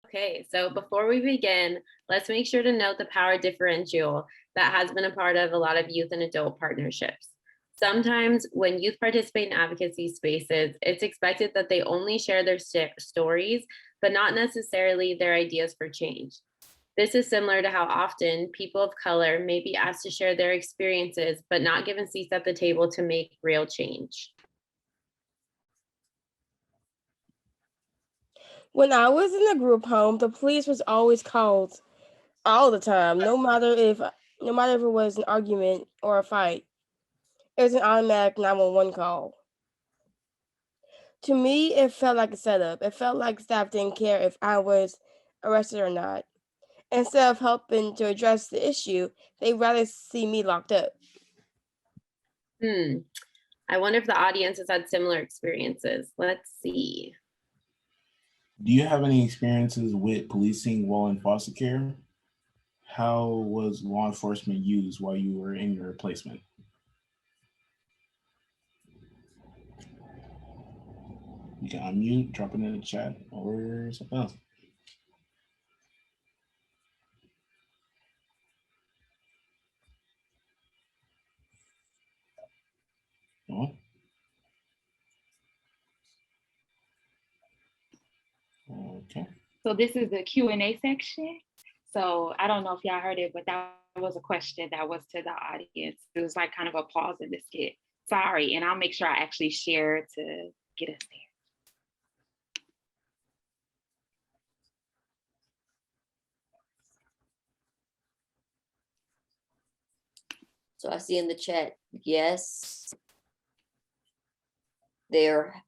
Okay, so before we begin, let's make sure to note the power differential that has been a part of a lot of youth and adult partnerships. Sometimes when youth participate in advocacy spaces, it's expected that they only share their stories, but not necessarily their ideas for change. This is similar to how often people of color may be asked to share their experiences, but not given seats at the table to make real change. When I was in a group home, the police was always called all the time, no matter if it was an argument or a fight. It was an automatic 911 call. To me, it felt like a setup. It felt like staff didn't care if I was arrested or not. Instead of helping to address the issue, they'd rather see me locked up. I wonder if the audience has had similar experiences. Let's see. Do you have any experiences with policing while in foster care? How was law enforcement used while you were in your placement? You can unmute, drop it in the chat, or something else. No? Okay. So this is the Q&A section. So I don't know if y'all heard it, but that was a question that was to the audience. It was like kind of a pause in the skit. Sorry, and I'll make sure I actually share to get us there. So I see in the chat, yes.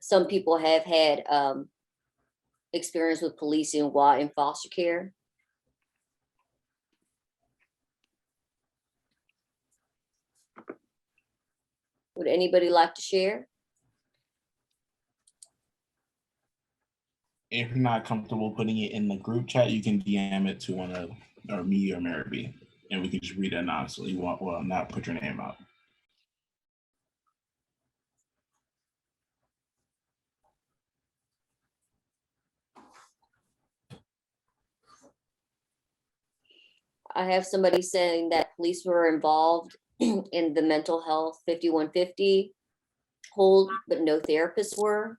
Some people have had experience with policing while in foster care. Would anybody like to share? If you're not comfortable putting it in the group chat, you can DM it to one of or me or Mary B, and we can just read it anonymously. Well, not put your name out. I have somebody saying that police were involved in the mental health 5150 hold, but no therapists were.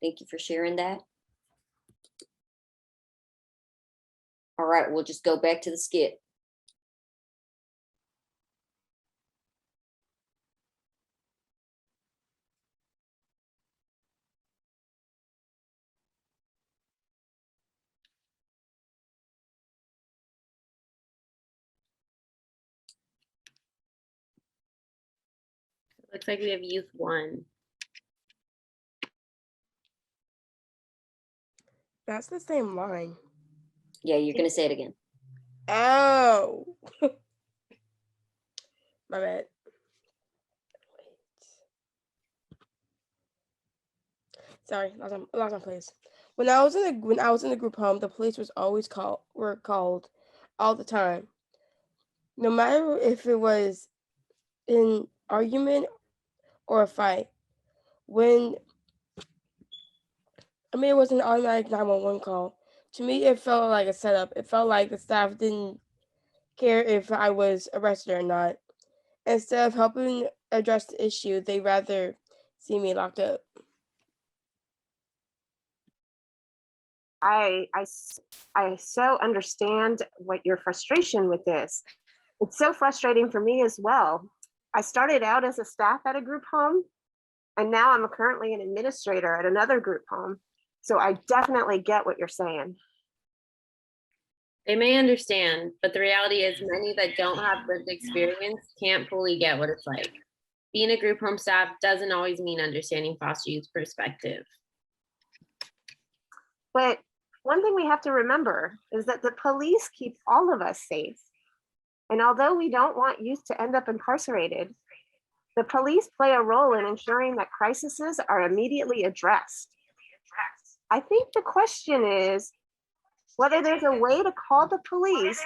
Thank you for sharing that. All right, we'll just go back to the skit. Looks like we have youth 1. That's the same line. Yeah, you're gonna say it again. Oh, my bad. Sorry, lost my place. When I was in the group home, the police were called all the time, no matter if it was an argument or a fight. It was an automatic 911 call. To me, it felt like a setup. It felt like the staff didn't care if I was arrested or not. Instead of helping address the issue, they'd rather see me locked up. I so understand what your frustration with this. It's so frustrating for me as well. I started out as a staff at a group home, and now I'm currently an administrator at another group home. So I definitely get what you're saying. They may understand, but the reality is many that don't have lived experience can't fully get what it's like. Being a group home staff doesn't always mean understanding foster youth perspective. But one thing we have to remember is that the police keep all of us safe. And although we don't want youth to end up incarcerated, the police play a role in ensuring that crises are immediately addressed. I think the question is whether there's a way to call the police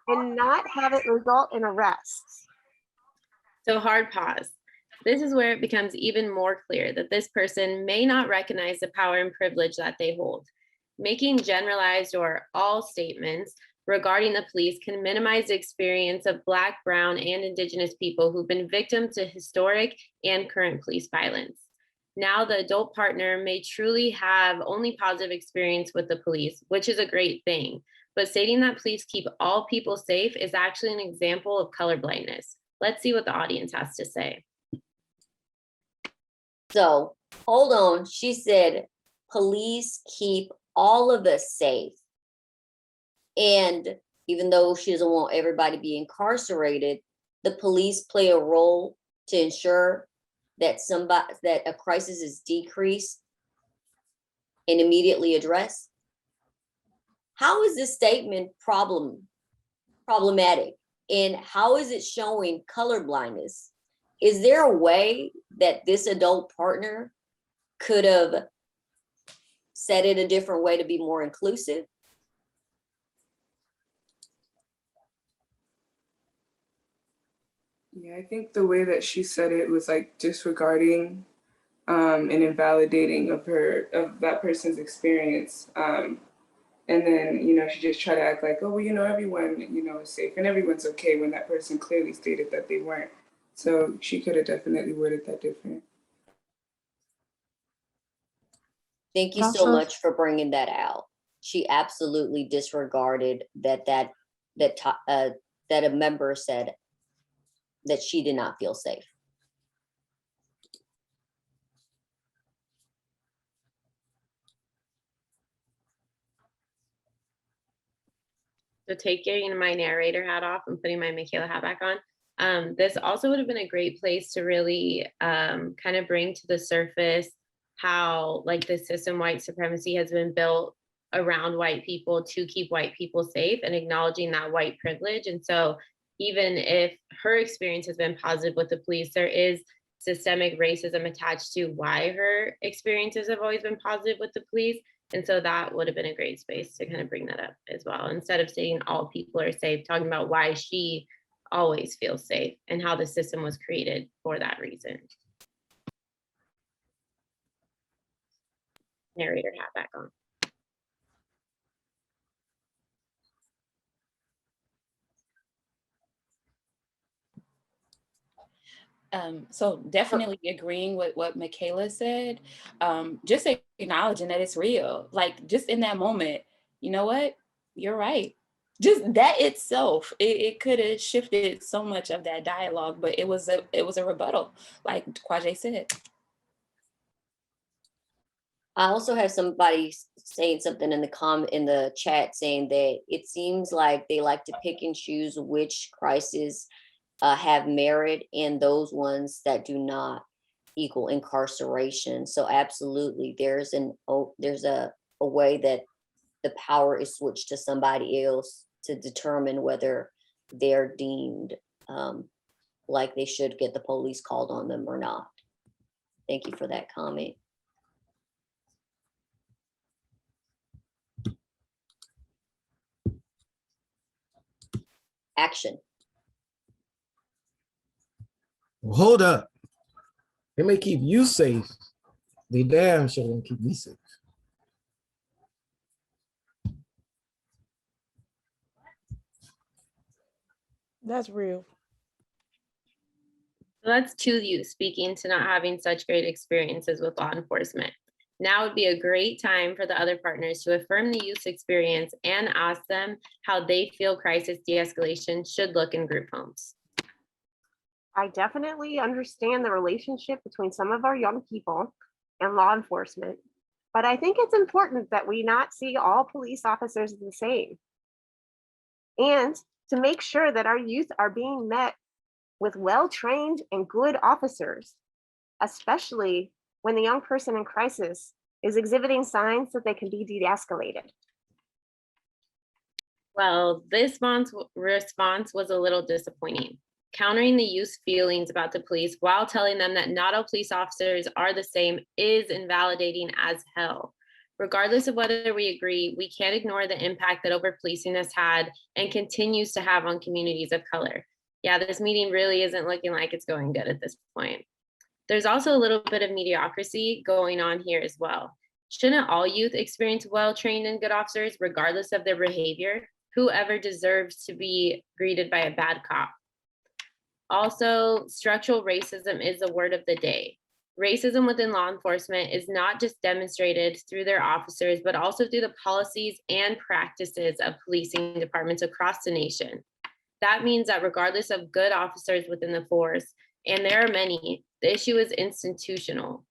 and not have it result in arrests. So hard pause. This is where it becomes even more clear that this person may not recognize the power and privilege that they hold. Making generalized or all statements regarding the police can minimize the experience of Black, Brown, and Indigenous people who've been victims to historic and current police violence. Now the adult partner may truly have only positive experience with the police, which is a great thing. But stating that police keep all people safe is actually an example of colorblindness. Let's see what the audience has to say. So hold on. She said, police keep all of us safe. And even though she doesn't want everybody to be incarcerated, the police play a role to ensure that that a crisis is decreased and immediately addressed. How is this statement problematic? And how is it showing colorblindness? Is there a way that this adult partner could have said it a different way to be more inclusive? Yeah, I think the way that she said it was like disregarding and invalidating of that person's experience. And then, she just tried to act like, oh, well, everyone, is safe and everyone's okay when that person clearly stated that they weren't. So she could have definitely worded that different. Thank you so much for bringing that out. She absolutely disregarded that a member said that she did not feel safe. So taking my narrator hat off and putting my Michaela hat back on. This also would have been a great place to really kind of bring to the surface how like the system white supremacy has been built around white people to keep white people safe and acknowledging that white privilege. And so even if her experience has been positive with the police, there is systemic racism attached to why her experiences have always been positive with the police. And so that would have been a great space to kind of bring that up as well. Instead of saying all people are safe, talking about why she always feels safe and how the system was created for that reason. Narrator hat back on. So definitely agreeing with what Michaela said, just acknowledging that it's real, like just in that moment, you know what, you're right. Just that itself, it could have shifted so much of that dialogue, but it was a rebuttal, like Kwajay said. I also have somebody saying something in the chat saying that it seems like they like to pick and choose which crises have merit and those ones that do not equal incarceration. So absolutely, there's a way that the power is switched to somebody else to determine whether they're deemed like they should get the police called on them or not. Thank you for that comment. Action. Well, hold up. They may keep you safe. They damn sure won't keep me safe. That's real. So that's two youth speaking to not having such great experiences with law enforcement. Now would be a great time for the other partners to affirm the youth's experience and ask them how they feel crisis de-escalation should look in group homes. I definitely understand the relationship between some of our young people and law enforcement, but I think it's important that we not see all police officers the same. And to make sure that our youth are being met with well-trained and good officers, especially when the young person in crisis is exhibiting signs that they can be de-escalated. Well, this response was a little disappointing. Countering the youth's feelings about the police while telling them that not all police officers are the same is invalidating as hell. Regardless of whether we agree, we can't ignore the impact that over-policing has had and continues to have on communities of color. Yeah, this meeting really isn't looking like it's going good at this point. There's also a little bit of mediocrity going on here as well. Shouldn't all youth experience well-trained and good officers regardless of their behavior? Whoever deserves to be greeted by a bad cop? Also, structural racism is the word of the day. Racism within law enforcement is not just demonstrated through their officers, but also through the policies and practices of policing departments across the nation. That means that regardless of good officers within the force, and there are many, the issue is institutional.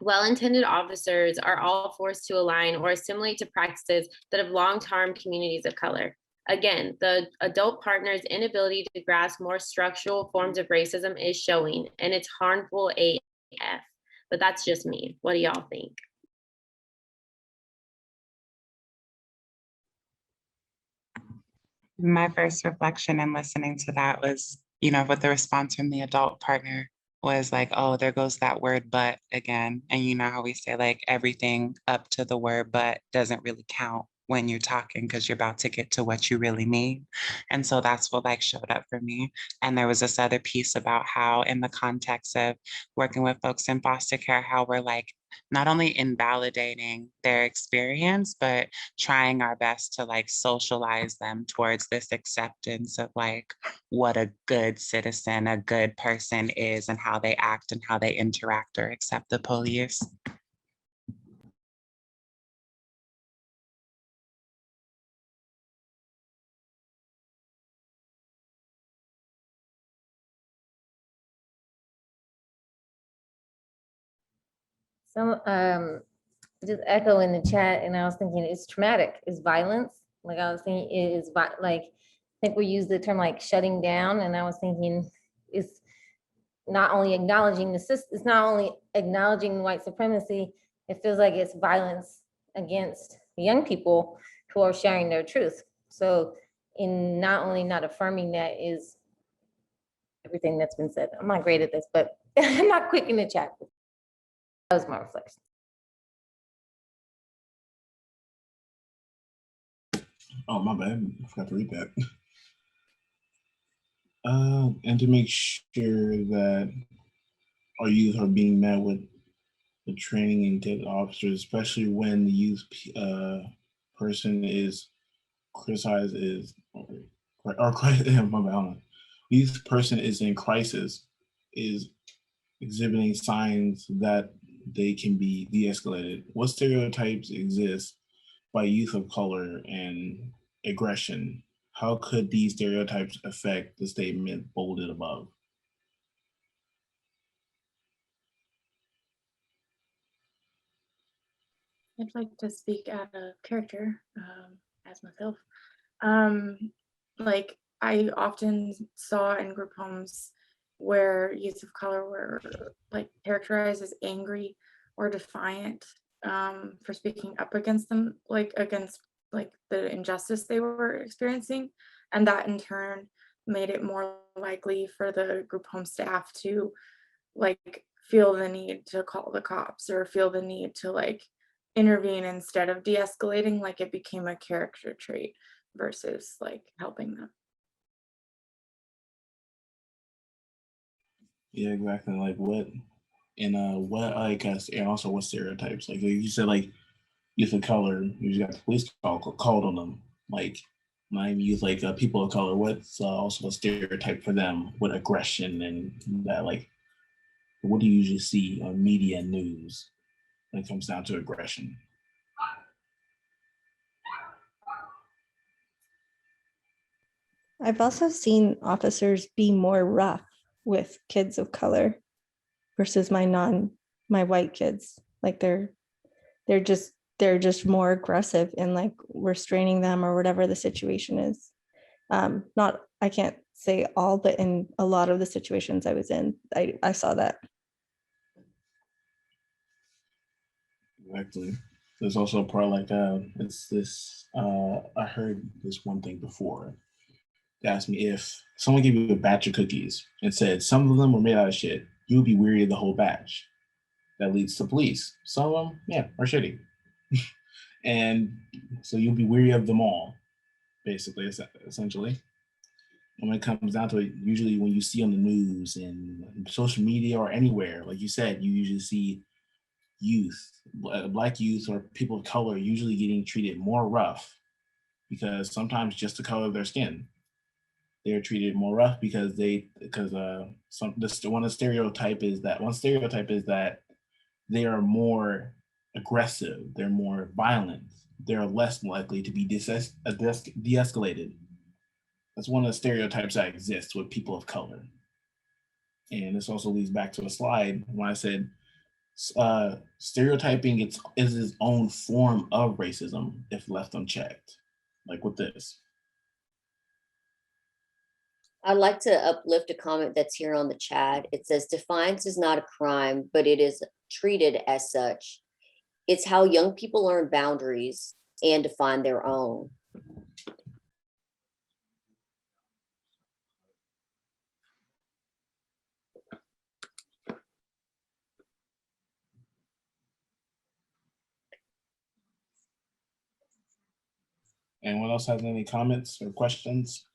Well-intended officers are all forced to align or assimilate to practices that have long harmed communities of color. Again, the adult partner's inability to grasp more structural forms of racism is showing, and it's harmful AF. But that's just me. What do y'all think? My first reflection in listening to that was, with the response from the adult partner was like, oh, there goes that word but again. And you know how we say like everything up to the word but doesn't really count when you're talking because you're about to get to what you really need. And so that's what like showed up for me. And there was this other piece about how in the context of working with folks in foster care, how we're like not only invalidating their experience, but trying our best to like socialize them towards this acceptance of like what a good citizen, a good person is and how they act and how they interact or accept the police. So just echo in the chat, and I was thinking it's traumatic, it's violence. Like I was thinking it is like, I think we use the term like shutting down, and I was thinking it's not only acknowledging the system, it's not only acknowledging white supremacy, it feels like it's violence against the young people who are sharing their truth. So in not only not affirming that is everything that's been said. I'm not great at this, but I'm not quick in the chat. That was my reflection. Oh, my bad. I forgot to read that. And to make sure that our youth are being met with the training and good officers, especially when the youth person is criticized my bad, hold on. Youth person is in crisis, is exhibiting signs that they can be de-escalated. What stereotypes exist by youth of color and aggression? How could these stereotypes affect the statement bolded above? I'd like to speak out of character as myself. Like I often saw in group homes where youth of color were like characterized as angry or defiant for speaking up against them, against the injustice they were experiencing. And that in turn made it more likely for the group home staff to feel the need to call the cops or feel the need to intervene instead of de-escalating. Like it became a character trait versus helping them. Yeah, exactly. Like what and also what stereotypes? Like you said, youth of color, you got the police called on them. Like my youth, people of color. What's also a stereotype for them with aggression and that? Like, what do you usually see on media and news when it comes down to aggression? I've also seen officers be more rough with kids of color versus my white kids. Like they're just more aggressive and restraining them or whatever the situation is. I can't say all, but in a lot of the situations I was in, I saw that. Exactly. There's also a part it's this. I heard this one thing before. They asked me if someone gave you a batch of cookies and said some of them were made out of shit, you would be weary of the whole batch. That leads to police. Some of them, yeah, are shitty. And so you'll be weary of them all, basically, essentially. And when it comes down to it, usually when you see on the news and social media or anywhere, like you said, you usually see youth, Black youth or people of color usually getting treated more rough because sometimes just the color of their skin. They're treated more rough because one stereotype is that they are more aggressive, they're more violent, they're less likely to be de-escalated. That's one of the stereotypes that exists with people of color. And this also leads back to a slide when I said stereotyping is its own form of racism if left unchecked, like with this. I'd like to uplift a comment that's here on the chat. It says, defiance is not a crime, but it is treated as such. It's how young people learn boundaries and define their own. Anyone else has any comments or questions?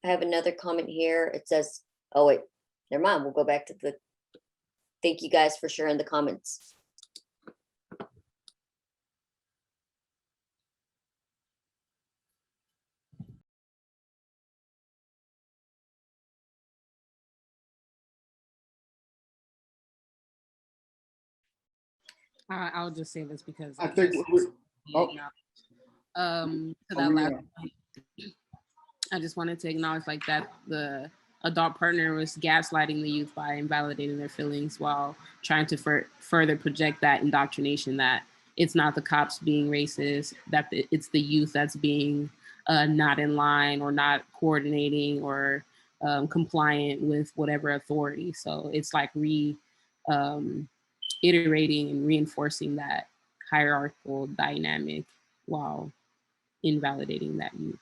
I have another comment here. It says, oh wait, never mind. We'll go back to the, thank you guys for sharing the comments. I'll just say this because I think to that last point, I just wanted to acknowledge like that the adult partner was gaslighting the youth by invalidating their feelings while trying to further project that indoctrination that it's not the cops being racist, that it's the youth that's being not in line or not coordinating or compliant with whatever authority. So it's like iterating and reinforcing that hierarchical dynamic while invalidating that youth.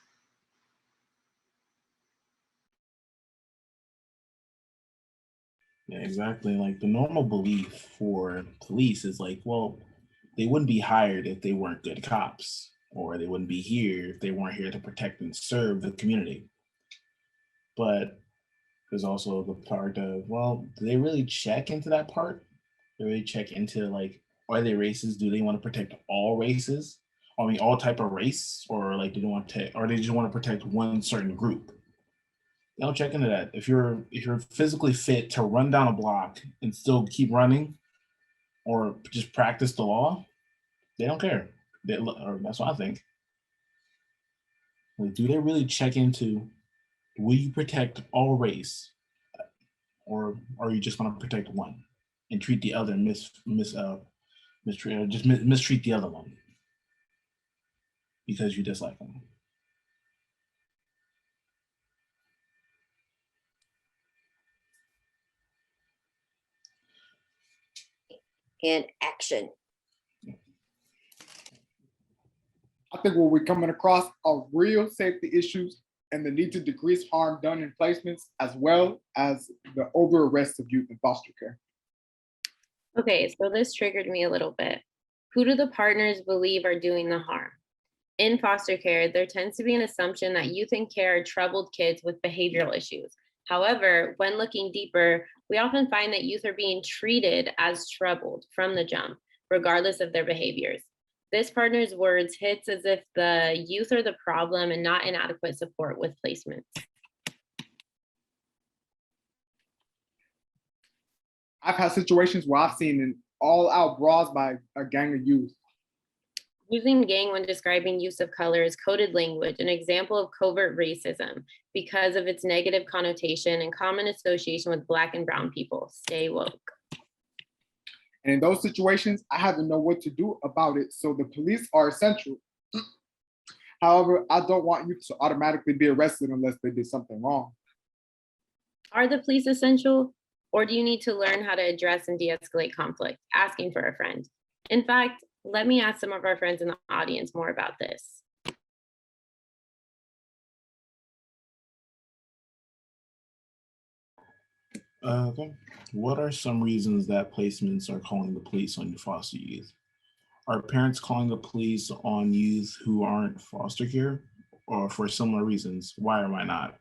Yeah, exactly. Like the normal belief for police is like, well, they wouldn't be hired if they weren't good cops, or they wouldn't be here if they weren't here to protect and serve the community. But there's also the part of, well, do they really check into that part? Do they check into like, are they racist? Do they want to protect all races? I mean, all type of race, or like, do they want to, or they just want to protect one certain group? They don't check into that. If you're physically fit to run down a block and still keep running, or just practice the law, they don't care. Or that's what I think. Like, do they really check into, will you protect all race, or are you just going to protect one and treat the other mistreat the other one because you dislike them? And action. I think what we're coming across are real safety issues and the need to decrease harm done in placements, as well as the over arrest of youth in foster care. Okay, so this triggered me a little bit. Who do the partners believe are doing the harm? In foster care, there tends to be an assumption that youth in care are troubled kids with behavioral issues. However, when looking deeper, we often find that youth are being treated as troubled from the jump, regardless of their behaviors. This partner's words hits as if the youth are the problem and not inadequate support with placements. I've had situations where I've seen an all-out brawls by a gang of youth. Using gang when describing use of color is coded language, an example of covert racism because of its negative connotation and common association with Black and brown people. Stay woke. And in those situations, I had to know what to do about it. So the police are essential. However, I don't want you to automatically be arrested unless they did something wrong. Are the police essential? Or do you need to learn how to address and de-escalate conflict? Asking for a friend. In fact, let me ask some of our friends in the audience more about this. Okay. What are some reasons that placements are calling the police on your foster youth? Are parents calling the police on youth who aren't foster care or for similar reasons? Why or why not?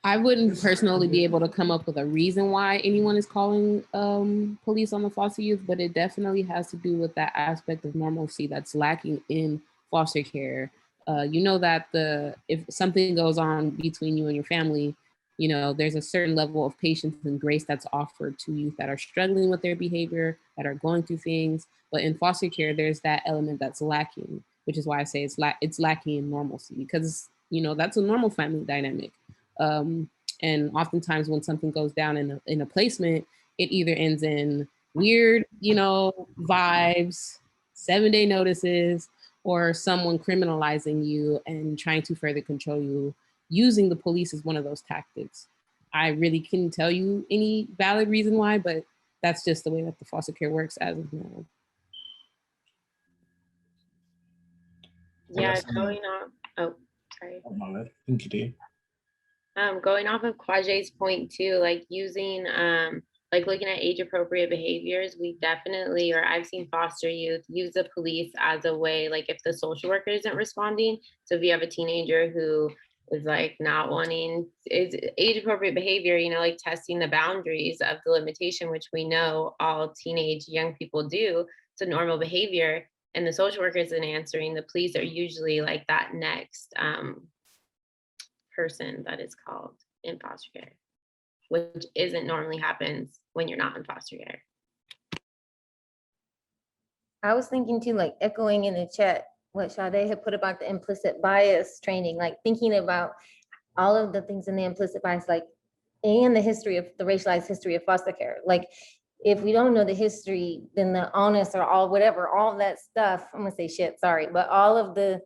I wouldn't personally be able to come up with a reason why anyone is calling police on the foster youth, but it definitely has to do with that aspect of normalcy that's lacking in foster care. You know that if something goes on between you and your family, you know there's a certain level of patience and grace that's offered to youth that are struggling with their behavior, that are going through things. But in foster care, there's that element that's lacking, which is why I say it's lacking in normalcy because you know that's a normal family dynamic. Um, and oftentimes when something goes down in a placement, it either ends in weird, you know, vibes, 7-day notices, or someone criminalizing you and trying to further control you. Using the police is one of those tactics. I really couldn't tell you any valid reason why, but that's just the way that the foster care works as of now. Yeah, going off. Oh, sorry. Going off of Kwaje's point too, like using like looking at age appropriate behaviors, we definitely, or I've seen foster youth use the police as a way, like if the social worker isn't responding. So if you have a teenager who is like not wanting is age appropriate behavior, you know, like testing the boundaries of the limitation, which we know all teenage young people do. It's a normal behavior. And the social worker isn't answering, the police are usually like that next person that is called in foster care, which isn't normally happens when you're not in foster care. I was thinking too, like echoing in the chat what Sade had put about the implicit bias training, like thinking about all of the things in the implicit bias, like, and the history of the racialized history of foster care. Like, if we don't know the history, then the onus or all whatever, all that stuff, I'm gonna say shit, sorry, but all of the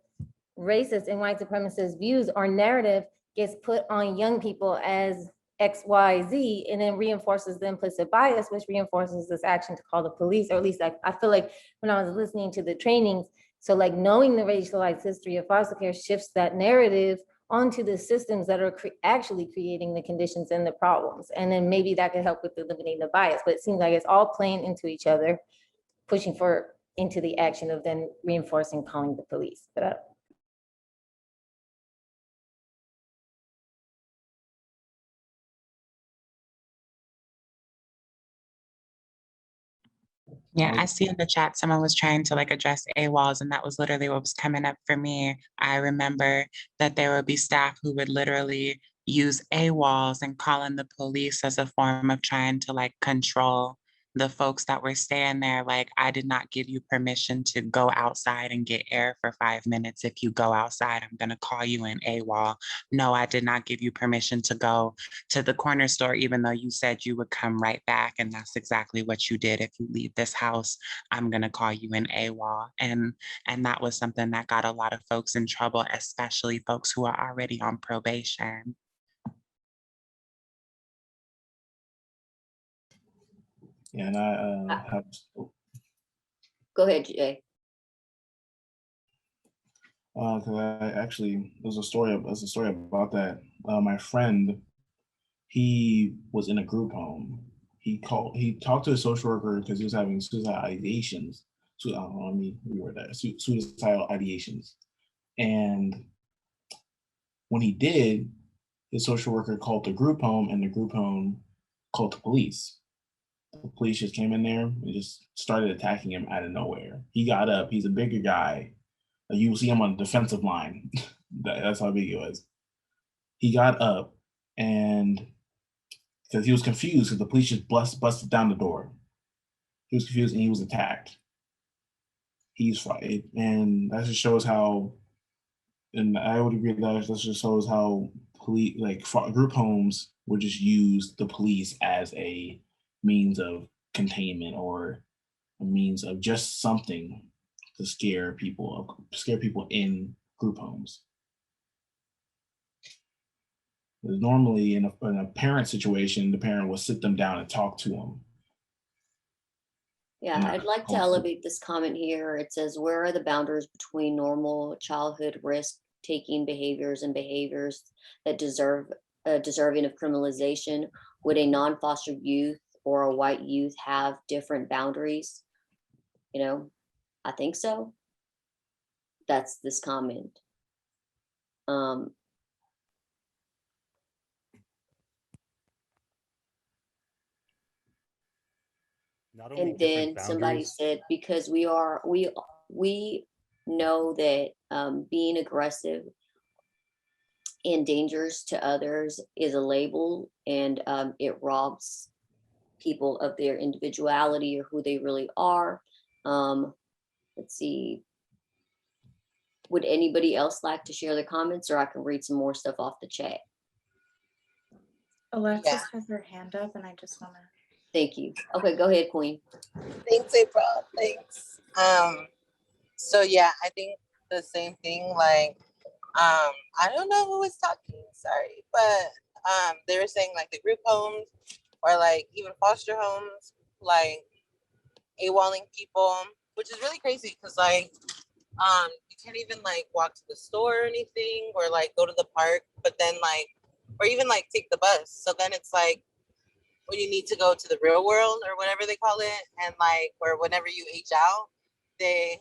racist and white supremacist views or narrative gets put on young people as X, Y, Z, and then reinforces the implicit bias, which reinforces this action to call the police, or at least I feel like when I was listening to the trainings, so like knowing the racialized history of foster care shifts that narrative onto the systems that are actually creating the conditions and the problems. And then maybe that could help with eliminating the bias, but it seems like it's all playing into each other, pushing for into the action of then reinforcing calling the police. But Yeah, I see in the chat someone was trying to like address AWOLs, and that was literally what was coming up for me. I remember that there would be staff who would literally use AWOLs and call in the police as a form of trying to like control the folks that were staying there. Like, I did not give you permission to go outside and get air for 5 minutes. If you go outside, I'm gonna call you an AWOL. No, I did not give you permission to go to the corner store, even though you said you would come right back. And that's exactly what you did. If you leave this house, I'm gonna call you an AWOL. And that was something that got a lot of folks in trouble, especially folks who are already on probation. Yeah, and I have. Go ahead, Jay. Because I actually, there's a story about that. My friend, he was in a group home. He talked to a social worker because he was having suicidal ideations. So I mean, we were there. Suicidal ideations, and when he did, his social worker called the group home, and the group home called the police. The police just came in there and just started attacking him out of nowhere. He got up. He's a bigger guy. You will see him on the defensive line. That's how big he was. He got up and because he was confused because the police just busted down the door. He was confused and he was attacked. He's fighting, and that just shows how. And I would agree that just shows how police, like group homes, would just use the police as a means of containment or a means of just something to scare people in group homes. Normally, in a parent situation, the parent will sit them down and talk to them. Yeah, I'd like to elevate this comment here. It says, where are the boundaries between normal childhood risk-taking behaviors and behaviors that deserving of criminalization? Would a non-foster youth or a white youth have different boundaries? You know, I think so. That's this comment. Not only And different then somebody boundaries, said, because we know that being aggressive and dangerous to others is a label, and it robs people of their individuality or who they really are. Let's see. Would anybody else like to share their comments, or I can read some more stuff off the chat? Alexis has her hand up, and I just want to. Thank you. Okay, go ahead, Queen. Thanks, April. Thanks. So yeah, I think the same thing. Like, I don't know who was talking. Sorry, but they were saying like the group homes or like even foster homes, like AWOLing people, which is really crazy because like you can't even like walk to the store or anything, or like go to the park, but then like, or even like take the bus. So then it's like when you need to go to the real world or whatever they call it, and like, or whenever you age out, they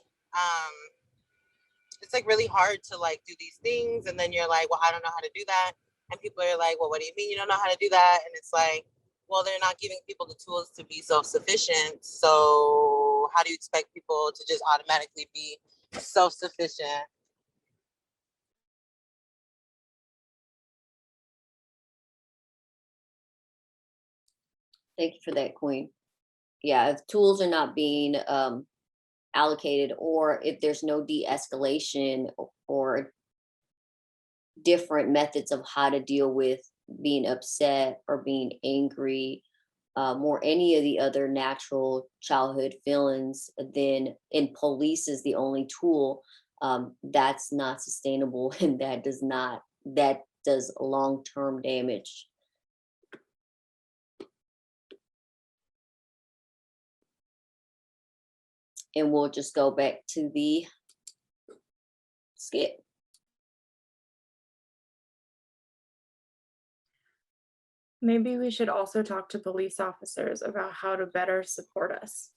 it's like really hard to like do these things, and then you're like, well, I don't know how to do that, and people are like, well, what do you mean you don't know how to do that? And it's like, well, they're not giving people the tools to be self-sufficient, so how do you expect people to just automatically be self-sufficient? Thank you for that, Queen. Yeah, if tools are not being allocated, or if there's no de-escalation or different methods of how to deal with being upset or being angry, or any of the other natural childhood feelings, then police is the only tool, that's not sustainable, and that does long-term damage. And we'll just go back to the skit. Maybe we should also talk to police officers about how to better support us.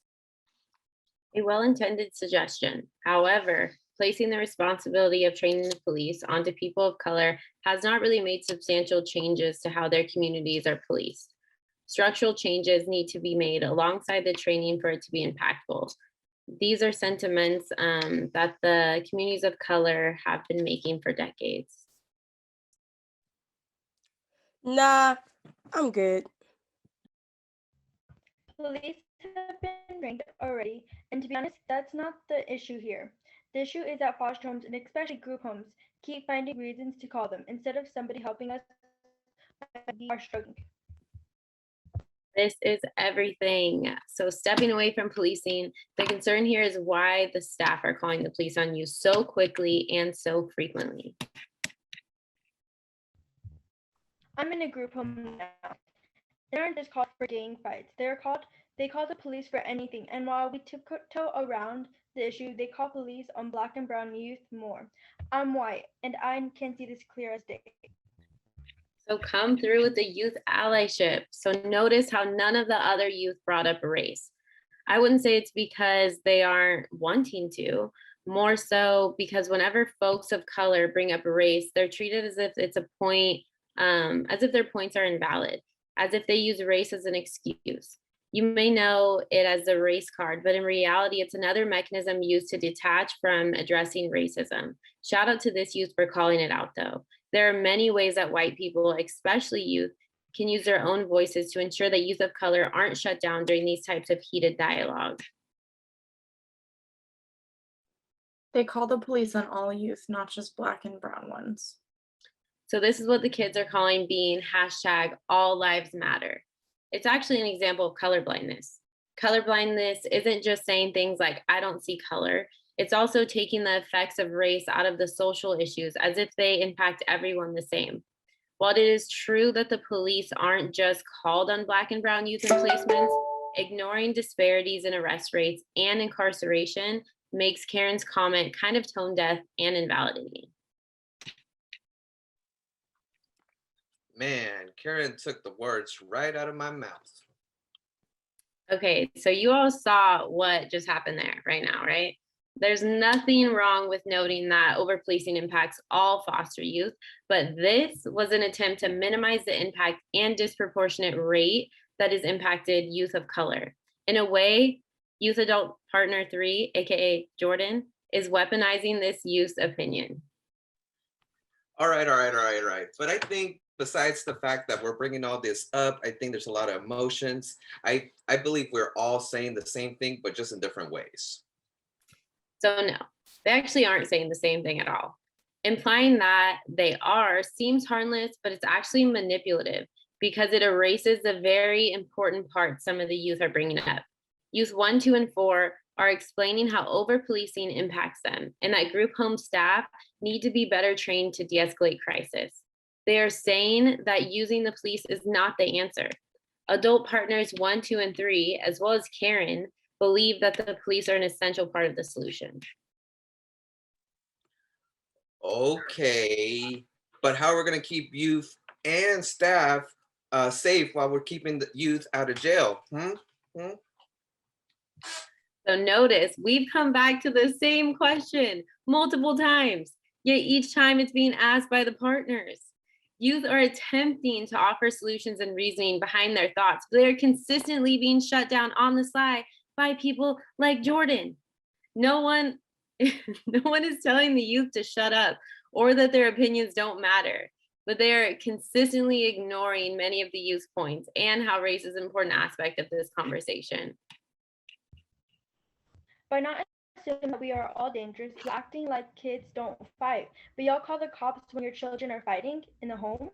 A well-intended suggestion. However, placing the responsibility of training the police onto people of color has not really made substantial changes to how their communities are policed. Structural changes need to be made alongside the training for it to be impactful. These are sentiments that the communities of color have been making for decades. Nah, I'm good. Police have been ranked already, and to be honest, that's not the issue here. The issue is that foster homes, and especially group homes, keep finding reasons to call them instead of somebody helping us when we are struggling. This is everything. So stepping away from policing, the concern here is why the staff are calling the police on you so quickly and so frequently. I'm in a group home now. They aren't just called for gang fights. They call the police for anything. And while we tiptoe around the issue, they call police on Black and brown youth more. I'm white, and I can see this clear as day. So come through with the youth allyship. So notice how none of the other youth brought up race. I wouldn't say it's because they aren't wanting to, more so because whenever folks of color bring up race, they're treated as if it's a point, as if their points are invalid, as if they use race as an excuse. You may know it as the race card, but in reality, it's another mechanism used to detach from addressing racism. Shout out to this youth for calling it out, though. There are many ways that white people, especially youth, can use their own voices to ensure that youth of color aren't shut down during these types of heated dialogue. They call the police on all youth, not just Black and brown ones. So this is what the kids are calling being #AllLivesMatter. It's actually an example of colorblindness. Colorblindness isn't just saying things like, I don't see color. It's also taking the effects of race out of the social issues as if they impact everyone the same. While it is true that the police aren't just called on Black and brown youth in placements, ignoring disparities in arrest rates and incarceration makes Karen's comment kind of tone deaf and invalidating. Man, Karen took the words right out of my mouth. Okay, so you all saw what just happened there right now, right? There's nothing wrong with noting that over-policing impacts all foster youth, but this was an attempt to minimize the impact and disproportionate rate that has impacted youth of color. In a way, Youth Adult Partner 3, aka Jordan, is weaponizing this youth's opinion. All right. But I think besides the fact that we're bringing all this up, I think there's a lot of emotions. I believe we're all saying the same thing, but just in different ways. So no, they actually aren't saying the same thing at all. Implying that they are seems harmless, but it's actually manipulative because it erases the very important part some of the youth are bringing up. Youth 1, 2, and 4 are explaining how over-policing impacts them and that group home staff need to be better trained to de-escalate crisis. They are saying that using the police is not the answer. Adult partners 1, 2, and 3, as well as Karen, believe that the police are an essential part of the solution. Okay, but how are we going to keep youth and staff safe while we're keeping the youth out of jail? So notice we've come back to the same question multiple times, yet each time it's being asked by the partners. Youth are attempting to offer solutions and reasoning behind their thoughts, but they're consistently being shut down on the sly by people like Jordan. No one is telling the youth to shut up or that their opinions don't matter, but they are consistently ignoring many of the youth's points and how race is an important aspect of this conversation. By not assuming that we are all dangerous, you're acting like kids don't fight, but y'all call the cops when your children are fighting in the home?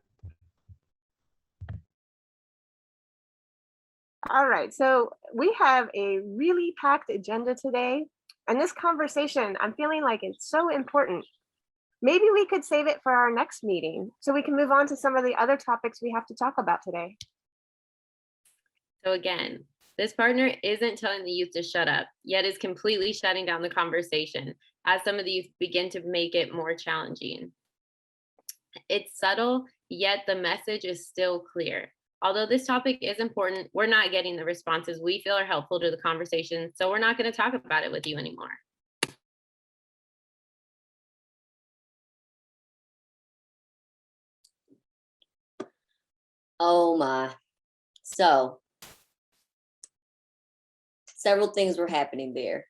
All right, so we have a really packed agenda today, and this conversation, I'm feeling like it's so important. Maybe we could save it for our next meeting so we can move on to some of the other topics we have to talk about today. So again, this partner isn't telling the youth to shut up, yet is completely shutting down the conversation as some of the youth begin to make it more challenging. It's subtle, yet the message is still clear. Although this topic is important, we're not getting the responses we feel are helpful to the conversation, so we're not going to talk about it with you anymore. Oh my. So, several things were happening there.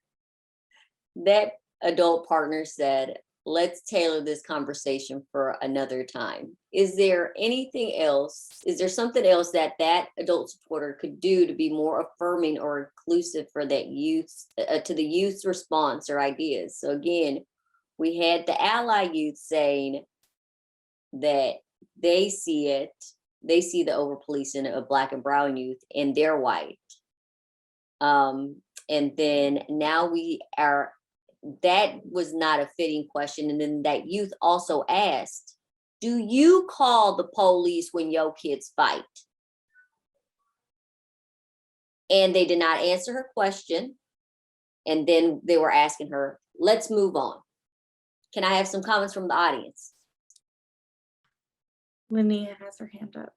That adult partner said, let's tailor this conversation for another time. Is there anything else? Is there something else that that adult supporter could do to be more affirming or inclusive for that youth, to the youth's response or ideas? So again, we had the ally youth saying that they see it, they see the over policing of Black and brown youth and they're white. And then now we are, that was not a fitting question. And then that youth also asked, do you call the police when your kids fight? And they did not answer her question. And then they were asking her, let's move on. Can I have some comments from the audience? Linnea has her hand up.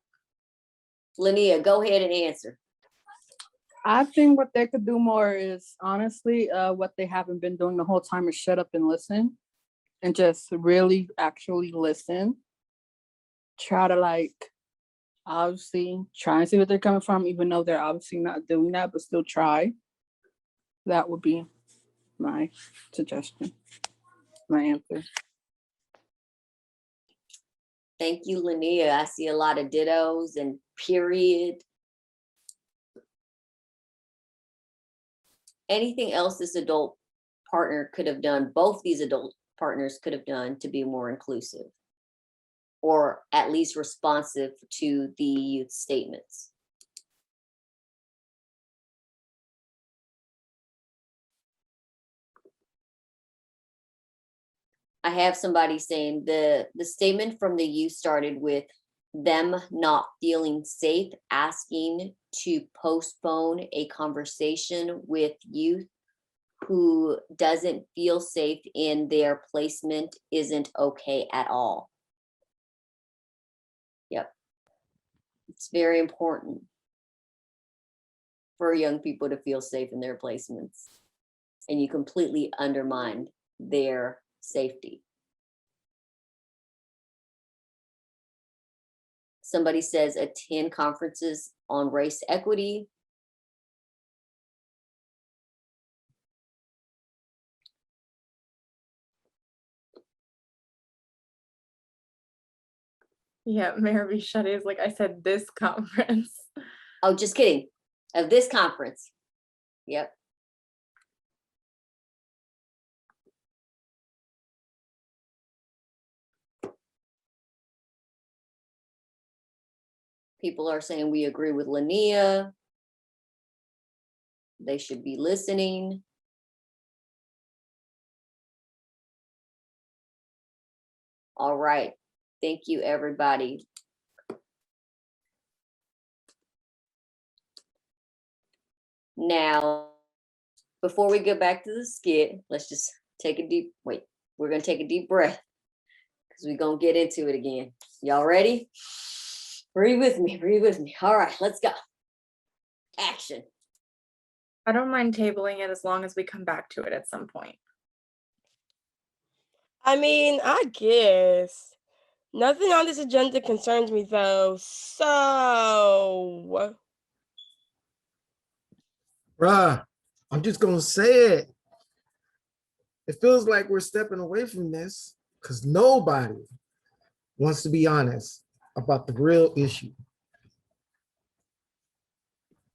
Linnea, go ahead and answer. I think what they could do more is honestly what they haven't been doing the whole time is shut up and listen and just really actually listen. Try to like obviously try and see what they're coming from, even though they're obviously not doing that, but still try. That would be my suggestion, my answer. Thank you, Linnea. I see a lot of dittos and period. Anything else this adult partner could have done, both these adult partners could have done to be more inclusive or at least responsive to the youth statements? I have somebody saying the statement from the youth started with, them not feeling safe asking to postpone a conversation with youth who doesn't feel safe in their placement isn't okay at all. Yep. It's very important for young people to feel safe in their placements, and you completely undermine their safety. Somebody says attend conferences on race equity. Yeah, Mayor Bichetti is like I said, this conference. Oh, just kidding. Of this conference. Yep. People are saying we agree with Linnea. They should be listening. All right. Thank you, everybody. Now, before we get back to the skit, let's just take a deep, wait, we're gonna take a deep breath because we're gonna get into it again. Y'all ready? Breathe with me, breathe with me. All right, let's go. Action. I don't mind tabling it as long as we come back to it at some point. I mean, I guess. Nothing on this agenda concerns me though, so. Bruh, I'm just gonna say it. It feels like we're stepping away from this because nobody wants to be honest about the real issue.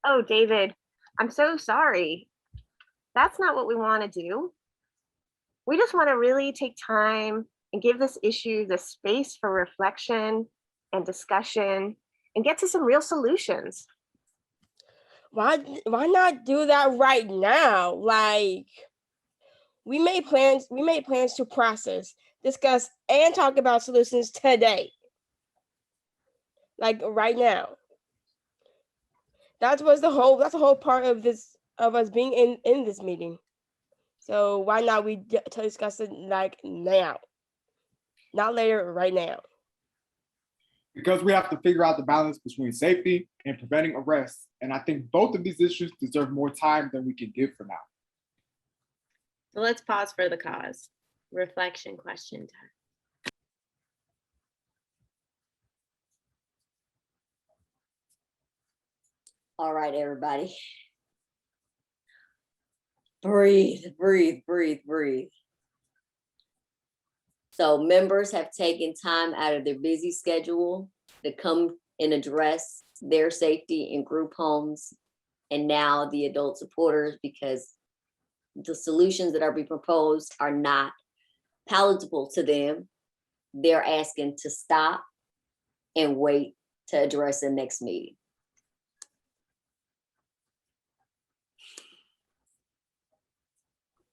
Oh, David, I'm so sorry. That's not what we want to do. We just want to really take time and give this issue the space for reflection and discussion and get to some real solutions. Why not do that right now? Like, we made plans to process, discuss, and talk about solutions today. Like right now. That's the whole part of this, of us being in this meeting. So why not we discuss it like now? Not later, right now. Because we have to figure out the balance between safety and preventing arrests. And I think both of these issues deserve more time than we can give for now. So let's pause for the cause. Reflection question time. All right, everybody. Breathe, breathe, breathe, breathe. So members have taken time out of their busy schedule to come and address their safety in group homes, and now the adult supporters, because the solutions that are being proposed are not palatable to them. They're asking to stop and wait to address the next meeting.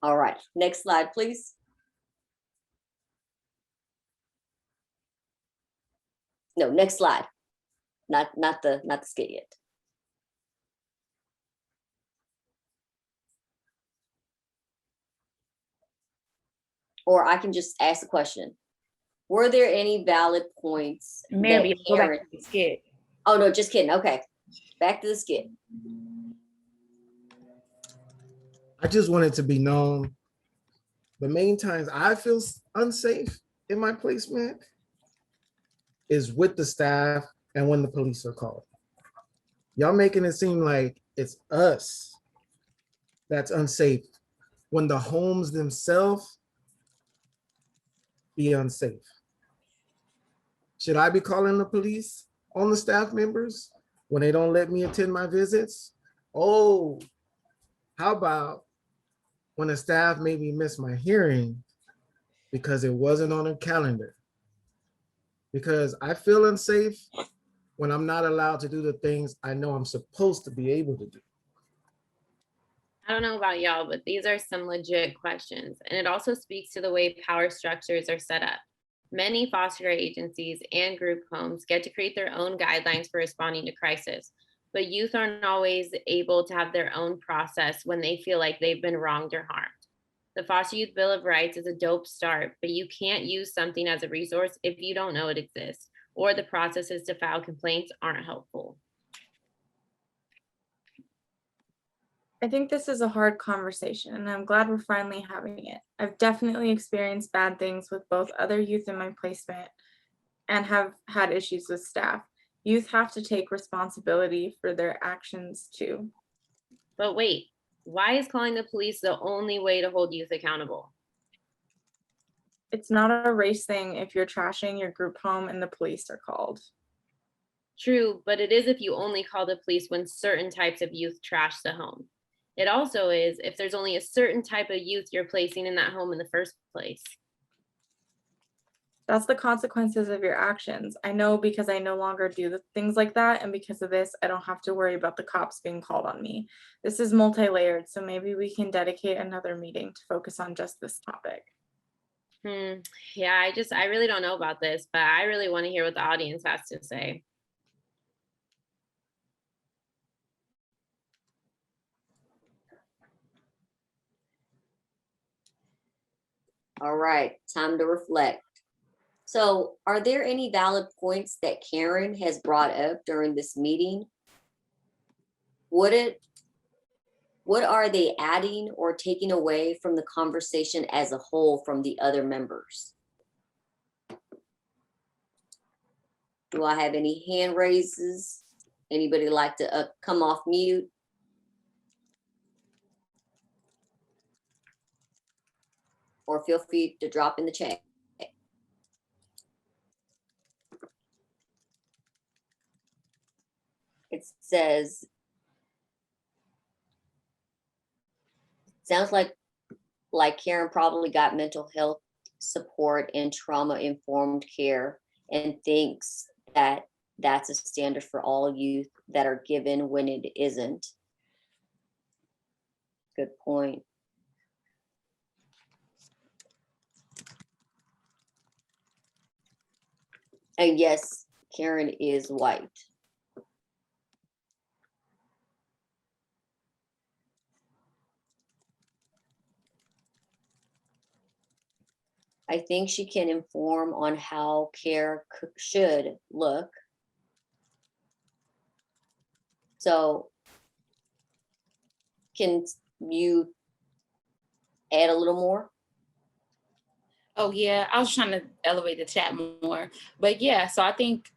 All right, next slide, please. No, next slide. Not the skit yet. Or I can just ask the question. Were there any valid points? Maybe that go back parent- to the skit. Oh, no, just kidding. Okay, back to the skit. I just want it to be known the main times I feel unsafe in my placement is with the staff and when the police are called. Y'all making it seem like it's us that's unsafe when the homes themselves be unsafe. Should I be calling the police on the staff members when they don't let me attend my visits? Oh, how about when a staff made me miss my hearing because it wasn't on a calendar? Because I feel unsafe when I'm not allowed to do the things I know I'm supposed to be able to do. I don't know about y'all, but these are some legit questions. And it also speaks to the way power structures are set up. Many foster care agencies and group homes get to create their own guidelines for responding to crisis, but youth aren't always able to have their own process when they feel like they've been wronged or harmed. The Foster Youth Bill of Rights is a dope start, but you can't use something as a resource if you don't know it exists, or the processes to file complaints aren't helpful. I think this is a hard conversation, and I'm glad we're finally having it. I've definitely experienced bad things with both other youth in my placement and have had issues with staff. Youth have to take responsibility for their actions too. But wait, why is calling the police the only way to hold youth accountable? It's not a race thing if you're trashing your group home and the police are called. True, but it is if you only call the police when certain types of youth trash the home. It also is if there's only a certain type of youth you're placing in that home in the first place. That's the consequences of your actions. I know because I no longer do the things like that, and because of this, I don't have to worry about the cops being called on me. This is multi-layered, so maybe we can dedicate another meeting to focus on just this topic. Yeah, I really don't know about this, but I really want to hear what the audience has to say. All right, time to reflect. So are there any valid points that Karen has brought up during this meeting? What are they adding or taking away from the conversation as a whole from the other members? Do I have any hand raises? Anybody like to come off mute? Or feel free to drop in the chat. It says, sounds like Karen probably got mental health support and trauma-informed care and thinks that that's a standard for all youth that are given when it isn't. Good point. And yes, Karen is white. I think she can inform on how care should look. So can you add a little more? Oh yeah, I was trying to elevate the chat more, but yeah, so I think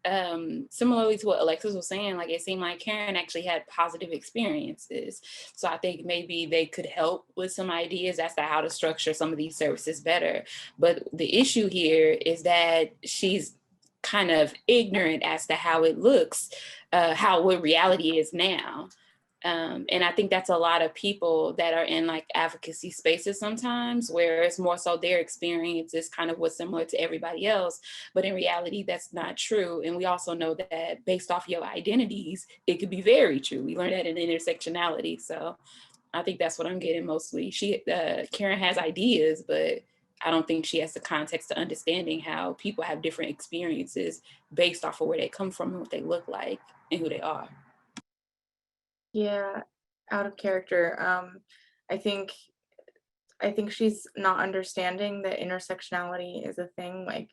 similarly to what Alexis was saying, like it seemed like Karen actually had positive experiences. So I think maybe they could help with some ideas as to how to structure some of these services better. But the issue here is that she's kind of ignorant as to how it looks, what reality is now. And I think that's a lot of people that are in like advocacy spaces sometimes, where it's more so their experience is kind of what's similar to everybody else. But in reality, that's not true. And we also know that based off your identities, it could be very true. We learned that in intersectionality. So I think that's what I'm getting mostly. Karen has ideas, but I don't think she has the context to understanding how people have different experiences based off of where they come from and what they look like and who they are. Yeah, out of character. I think she's not understanding that intersectionality is a thing. Like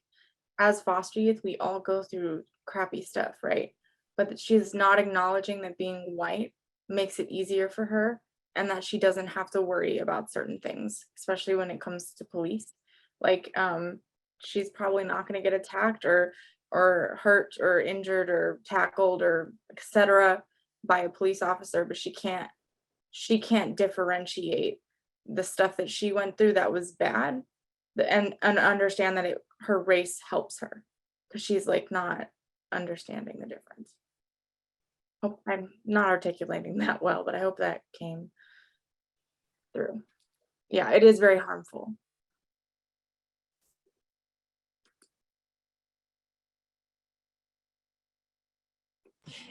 as foster youth, we all go through crappy stuff, right? But that she's not acknowledging that being white makes it easier for her and that she doesn't have to worry about certain things, especially when it comes to police. Like she's probably not going to get attacked or hurt or injured or tackled or etc. by a police officer, but she can't differentiate the stuff that she went through that was bad and understand that her race helps her because she's like not understanding the difference. Hope I'm not articulating that well, but I hope that came through. Yeah, it is very harmful.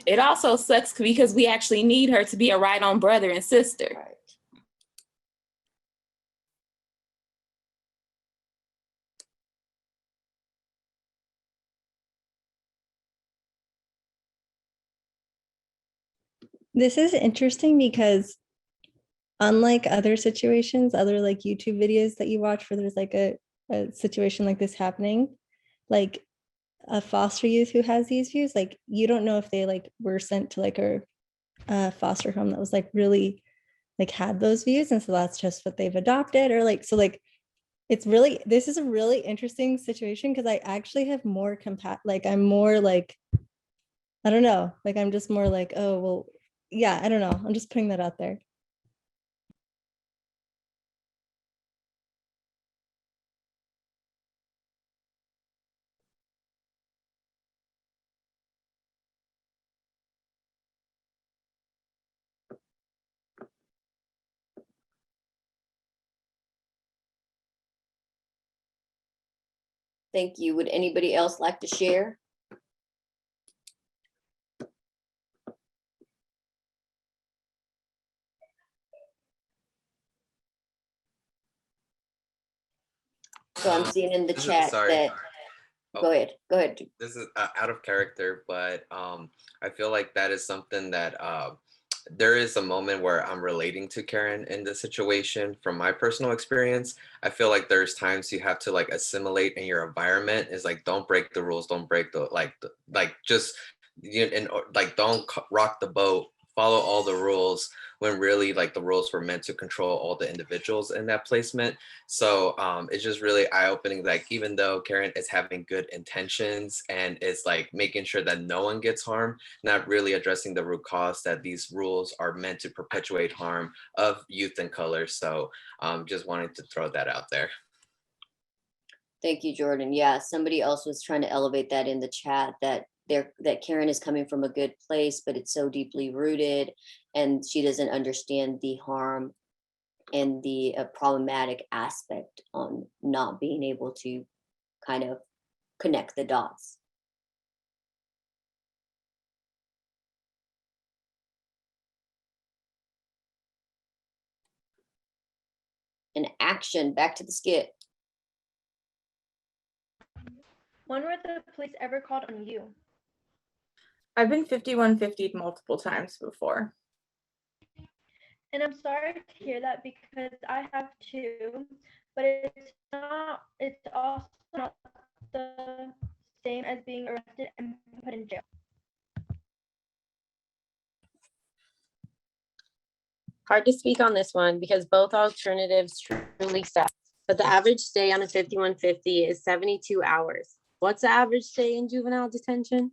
It also sucks because we actually need her to be a right-on brother and sister. Right. This is interesting because unlike other situations, other like YouTube videos that you watch where there's like a situation like this happening, like a foster youth who has these views, like you don't know if they like were sent to like a foster home that was like really like had those views, and so that's just what they've adopted, or like so like it's really, this is a really interesting situation because I actually have more like I'm more like, I don't know, like I'm just more like, oh well, yeah, I don't know, I'm just putting that out there. Thank you. Would anybody else like to share? So I'm seeing in the chat that, go ahead. This is out of character, but I feel like that is something that there is a moment where I'm relating to Karen in this situation from my personal experience. I feel like there's times you have to like assimilate in your environment. Is like, don't break the rules, don't break the just and like don't rock the boat, follow all the rules, when really like the rules were meant to control all the individuals in that placement. So it's just really eye-opening, like even though Karen is having good intentions and is like making sure that no one gets harmed, not really addressing the root cause that these rules are meant to perpetuate harm of youth and color. So just wanted to throw that out there. Thank you, Jordan. Yeah, somebody else was trying to elevate that in the chat, that that Karen is coming from a good place, but it's so deeply rooted and she doesn't understand the harm and the problematic aspect on not being able to kind of connect the dots. And action, back to the skit. When were the police ever called on you? I've been 5150'd multiple times before. And I'm sorry to hear that because I have too, but it's also not the same as being arrested and put in jail. Hard to speak on this one because both alternatives truly suck. But the average stay on a 5150 is 72 hours. What's the average stay in juvenile detention?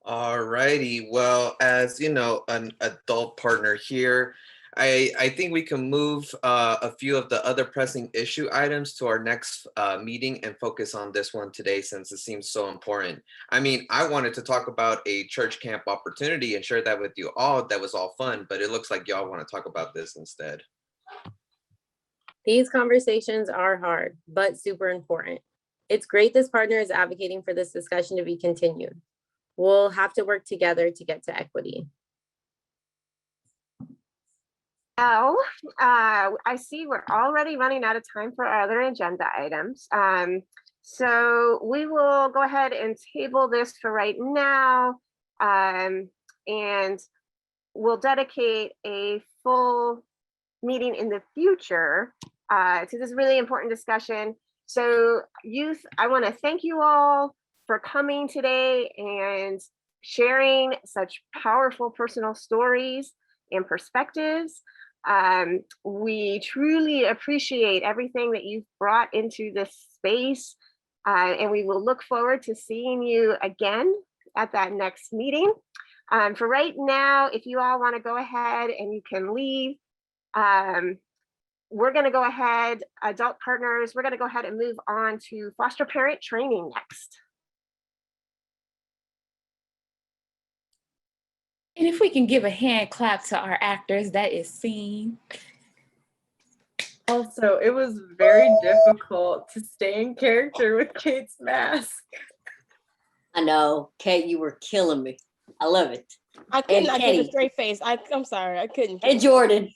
All righty. Well, as you know, an adult partner here, I think we can move a few of the other pressing issue items to our next meeting and focus on this one today since it seems so important. I mean, I wanted to talk about a church camp opportunity and share that with you all. That was all fun, but it looks like y'all want to talk about this instead. These conversations are hard, but super important. It's great this partner is advocating for this discussion to be continued. We'll have to work together to get to equity. Now, I see we're already running out of time for our other agenda items. So we will go ahead and table this for right now. And we'll dedicate a full meeting in the future to this really important discussion. So youth, I want to thank you all for coming today and sharing such powerful personal stories and perspectives. We truly appreciate everything that you've brought into this space, and we will look forward to seeing you again at that next meeting. For right now, if you all want to go ahead and you can leave, we're going to go ahead, adult partners, we're going to go ahead and move on to foster parent training next. And if we can give a hand clap to our actors, that is seen. Also, it was very difficult to stay in character with Kate's mask. I know, Kate, you were killing me. I love it. I could And not keep a Kenny. straight face. I'm sorry, I couldn't. And Jordan.